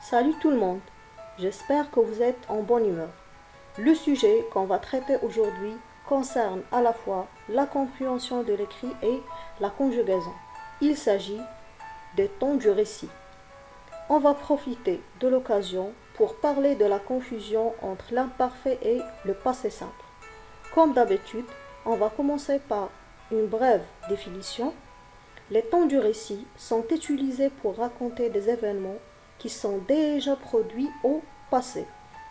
Salut tout le monde, j'espère que vous êtes en bonne humeur. Le sujet qu'on va traiter aujourd'hui concerne à la fois la compréhension de l'écrit et la conjugaison. Il s'agit des temps du récit. On va profiter de l'occasion pour parler de la confusion entre l'imparfait et le passé simple. Comme d'habitude, on va commencer par une brève définition. Les temps du récit sont utilisés pour raconter des événements qui sont déjà produits au passé.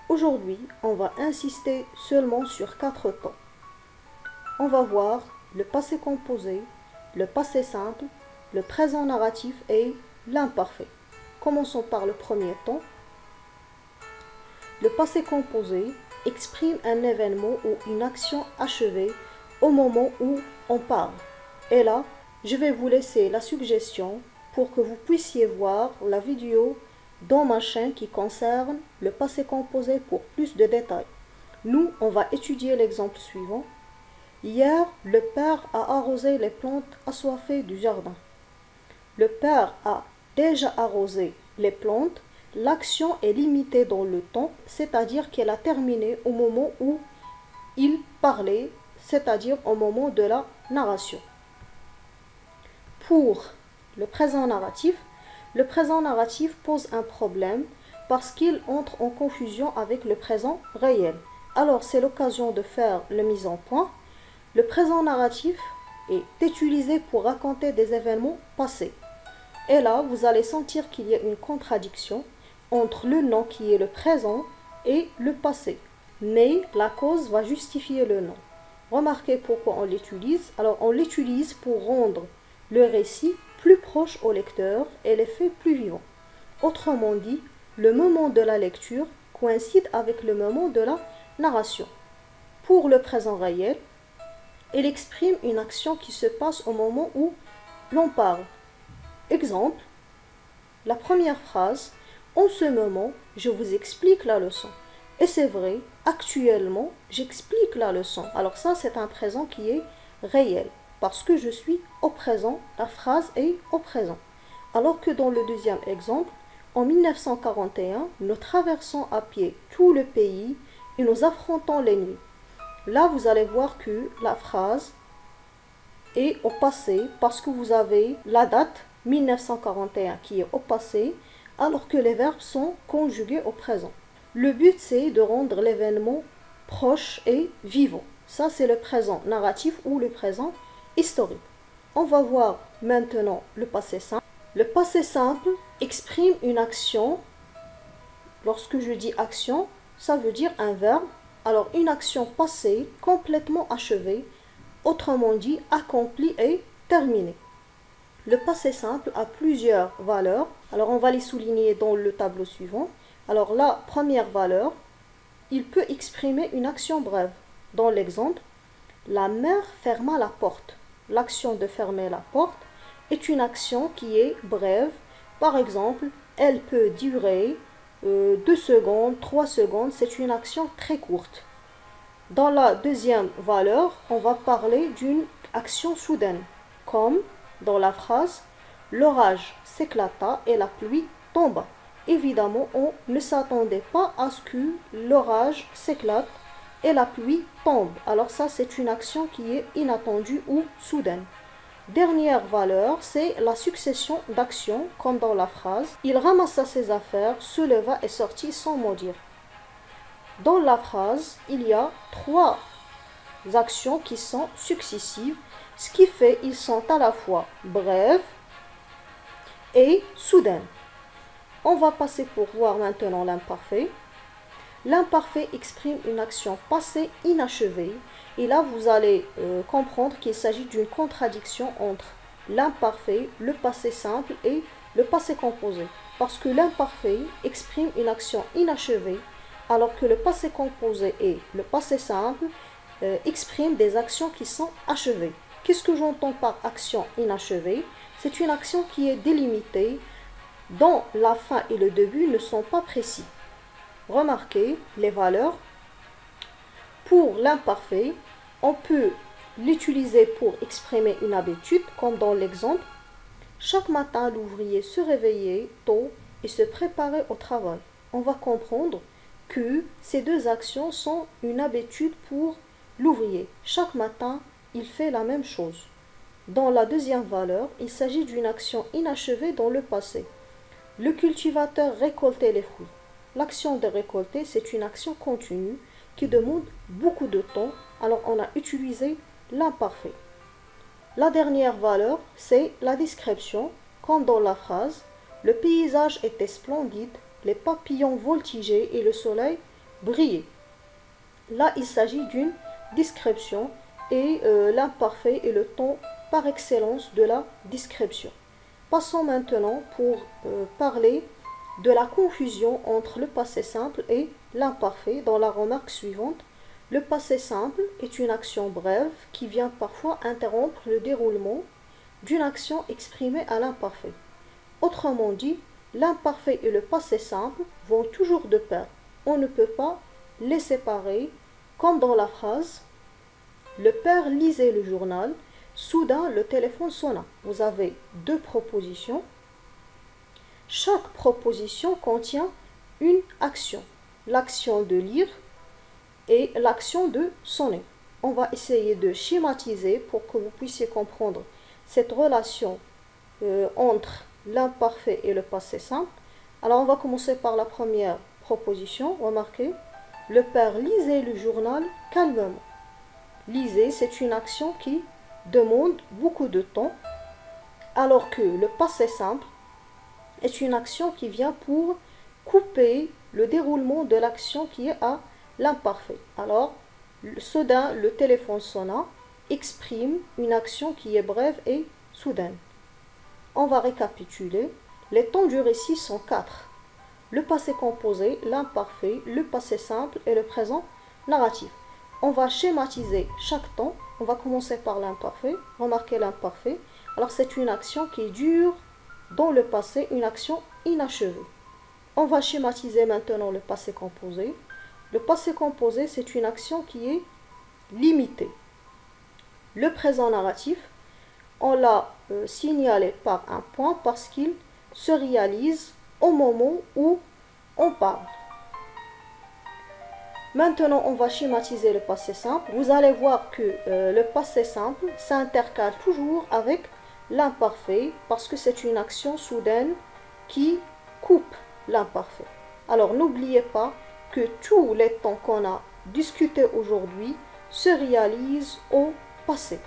Aujourd'hui, on va insister seulement sur 4 temps. On va voir le passé composé, le passé simple, le présent narratif et l'imparfait. Commençons par le premier temps. Le passé composé exprime un événement ou une action achevée au moment où on parle. Et là, je vais vous laisser la suggestion pour que vous puissiez voir la vidéo dans ma chaîne qui concerne le passé composé pour plus de détails. Nous, on va étudier l'exemple suivant. Hier, le père a arrosé les plantes assoiffées du jardin. Le père a déjà arrosé les plantes. L'action est limitée dans le temps, c'est-à-dire qu'elle a terminé au moment où il parlait, c'est-à-dire au moment de la narration. Pour le présent narratif pose un problème parce qu'il entre en confusion avec le présent réel. Alors c'est l'occasion de faire la mise en point. Le présent narratif est utilisé pour raconter des événements passés. Et là, vous allez sentir qu'il y a une contradiction entre le nom qui est le présent et le passé. Mais la cause va justifier le nom. Remarquez pourquoi on l'utilise. Alors on l'utilise pour rendre le récit plus proche au lecteur et les faits plus vivants. Autrement dit, le moment de la lecture coïncide avec le moment de la narration. Pour le présent réel, il exprime une action qui se passe au moment où l'on parle. Exemple, la première phrase, en ce moment, je vous explique la leçon. Et c'est vrai, actuellement, j'explique la leçon. Alors ça, c'est un présent qui est réel. Parce que je suis au présent, la phrase est au présent. Alors que dans le deuxième exemple, en 1941, nous traversons à pied tout le pays et nous affrontons les nuits. Là, vous allez voir que la phrase est au passé parce que vous avez la date 1941 qui est au passé alors que les verbes sont conjugués au présent. Le but, c'est de rendre l'événement proche et vivant. Ça, c'est le présent narratif ou le présent historique. On va voir maintenant le passé simple. Le passé simple exprime une action. Lorsque je dis action, ça veut dire un verbe. Alors une action passée, complètement achevée, autrement dit accomplie et terminée. Le passé simple a plusieurs valeurs. Alors on va les souligner dans le tableau suivant. Alors la première valeur, il peut exprimer une action brève. Dans l'exemple, la mère ferma la porte. L'action de fermer la porte est une action qui est brève. Par exemple, elle peut durer 2 secondes, 3 secondes. C'est une action très courte. Dans la deuxième valeur, on va parler d'une action soudaine. Comme dans la phrase « L'orage s'éclata et la pluie tomba ». Évidemment, on ne s'attendait pas à ce que l'orage s'éclate et la pluie tombe. Alors ça, c'est une action qui est inattendue ou soudaine. Dernière valeur, c'est la succession d'actions, comme dans la phrase « Il ramassa ses affaires, se leva et sortit sans mot dire ». Dans la phrase, il y a 3 actions qui sont successives, ce qui fait qu'ils sont à la fois brèves et soudaines. On va passer pour voir maintenant l'imparfait. L'imparfait exprime une action passée inachevée. Et là, vous allez comprendre qu'il s'agit d'une contradiction entre l'imparfait, le passé simple et le passé composé. Parce que l'imparfait exprime une action inachevée, alors que le passé composé et le passé simple expriment des actions qui sont achevées. Qu'est-ce que j'entends par action inachevée? C'est une action qui est délimitée, dont la fin et le début ne sont pas précis. Remarquez les valeurs. Pour l'imparfait, on peut l'utiliser pour exprimer une habitude, comme dans l'exemple. Chaque matin, l'ouvrier se réveillait tôt et se préparer au travail. On va comprendre que ces deux actions sont une habitude pour l'ouvrier. Chaque matin, il fait la même chose. Dans la deuxième valeur, il s'agit d'une action inachevée dans le passé. Le cultivateur récoltait les fruits. L'action de récolter, c'est une action continue qui demande beaucoup de temps, alors on a utilisé l'imparfait. La dernière valeur, c'est la description, comme dans la phrase « Le paysage était splendide, les papillons voltigeaient et le soleil brillait ». Là, il s'agit d'une description et l'imparfait est le ton par excellence de la description. Passons maintenant pour parler de la confusion entre le passé simple et l'imparfait dans la remarque suivante. Le passé simple est une action brève qui vient parfois interrompre le déroulement d'une action exprimée à l'imparfait. Autrement dit, l'imparfait et le passé simple vont toujours de pair. On ne peut pas les séparer, comme dans la phrase « Le père lisait le journal, soudain le téléphone sonna ». Vous avez deux propositions. Chaque proposition contient une action. L'action de lire et l'action de sonner. On va essayer de schématiser pour que vous puissiez comprendre cette relation entre l'imparfait et le passé simple. Alors on va commencer par la première proposition. Remarquez, le père lisait le journal calmement. Liser, c'est une action qui demande beaucoup de temps, alors que le passé simple est une action qui vient pour couper le déroulement de l'action qui est à l'imparfait. Alors, soudain, le téléphone sonna exprime une action qui est brève et soudaine. On va récapituler. Les temps du récit sont quatre. Le passé composé, l'imparfait, le passé simple et le présent narratif. On va schématiser chaque temps. On va commencer par l'imparfait. Remarquez l'imparfait. Alors, c'est une action qui dure dans le passé, une action inachevée. On va schématiser maintenant le passé composé. Le passé composé, c'est une action qui est limitée. Le présent narratif, on l'a signalé par un point parce qu'il se réalise au moment où on parle. Maintenant, on va schématiser le passé simple. Vous allez voir que le passé simple s'intercale toujours avec l'imparfait parce que c'est une action soudaine qui coupe l'imparfait. Alors, n'oubliez pas que tous les temps qu'on a discutés aujourd'hui se réalisent au passé.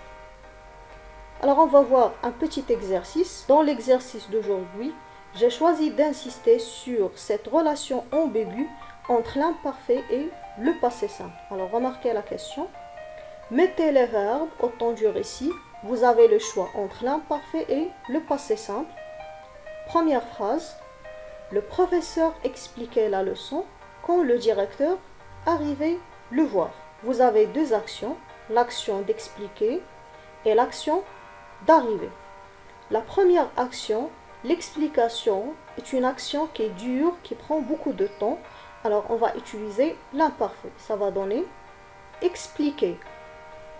Alors, on va voir un petit exercice. Dans l'exercice d'aujourd'hui, j'ai choisi d'insister sur cette relation ambiguë entre l'imparfait et le passé simple. Alors, remarquez la question. Mettez les verbes au temps du récit. Vous avez le choix entre l'imparfait et le passé simple. Première phrase. Le professeur expliquait la leçon quand le directeur arrivait le voir. Vous avez deux actions, l'action d'expliquer et l'action d'arriver. La première action, l'explication, est une action qui est dure, qui prend beaucoup de temps. Alors, on va utiliser l'imparfait. Ça va donner expliquer.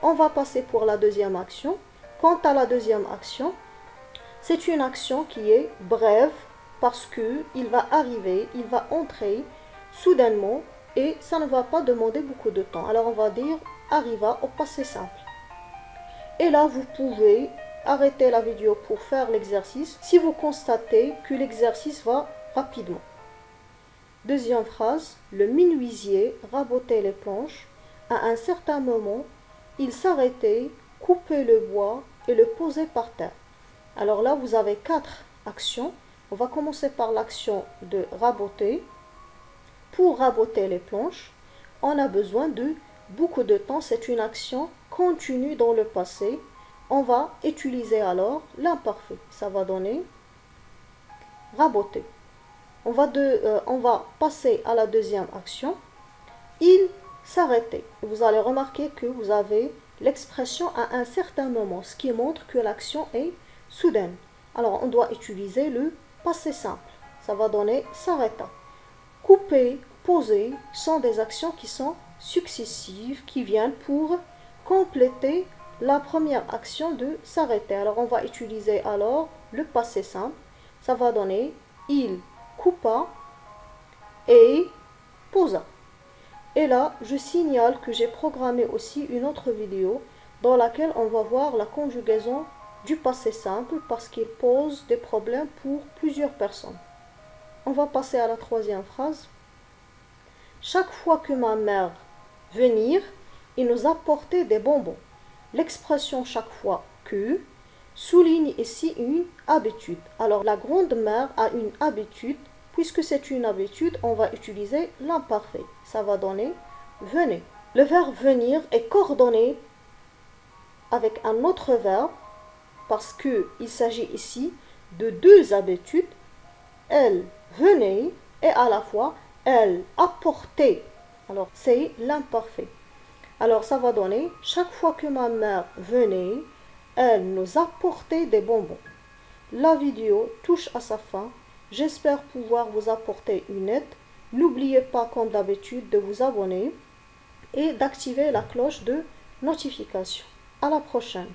On va passer pour la deuxième action. Quant à la deuxième action, c'est une action qui est brève parce qu'il va arriver, il va entrer soudainement et ça ne va pas demander beaucoup de temps. Alors, on va dire arriva au passé simple. Et là, vous pouvez arrêter la vidéo pour faire l'exercice si vous constatez que l'exercice va rapidement. Deuxième phrase, le menuisier rabotait les planches. À un certain moment, il s'arrêtait, coupait le bois et le posait par terre. Alors là, vous avez quatre actions. On va commencer par l'action de raboter. Pour raboter les planches, on a besoin de beaucoup de temps. C'est une action continue dans le passé. On va utiliser alors l'imparfait. Ça va donner raboter. On va passer à la deuxième action. Il s'arrêtait. Vous allez remarquer que vous avez l'expression à un certain moment, ce qui montre que l'action est soudaine. Alors, on doit utiliser le passé simple. Ça va donner s'arrêta. Couper, poser sont des actions qui sont successives, qui viennent pour compléter la première action de s'arrêter. Alors, on va utiliser alors le passé simple. Ça va donner il coupa et posa. Et là, je signale que j'ai programmé aussi une autre vidéo dans laquelle on va voir la conjugaison du passé simple parce qu'il pose des problèmes pour plusieurs personnes. On va passer à la troisième phrase. Chaque fois que ma mère venir, il nous apportait des bonbons. L'expression chaque fois que souligne ici une habitude. Alors la grande-mère a une habitude. Puisque c'est une habitude, on va utiliser l'imparfait. Ça va donner venez. Le verbe venir est coordonné avec un autre verbe parce qu'il s'agit ici de deux habitudes. Elle venait et à la fois elle apportait. Alors c'est l'imparfait. Alors ça va donner chaque fois que ma mère venait, elle nous apportait des bonbons. La vidéo touche à sa fin. J'espère pouvoir vous apporter une aide. N'oubliez pas comme d'habitude de vous abonner et d'activer la cloche de notification. À la prochaine.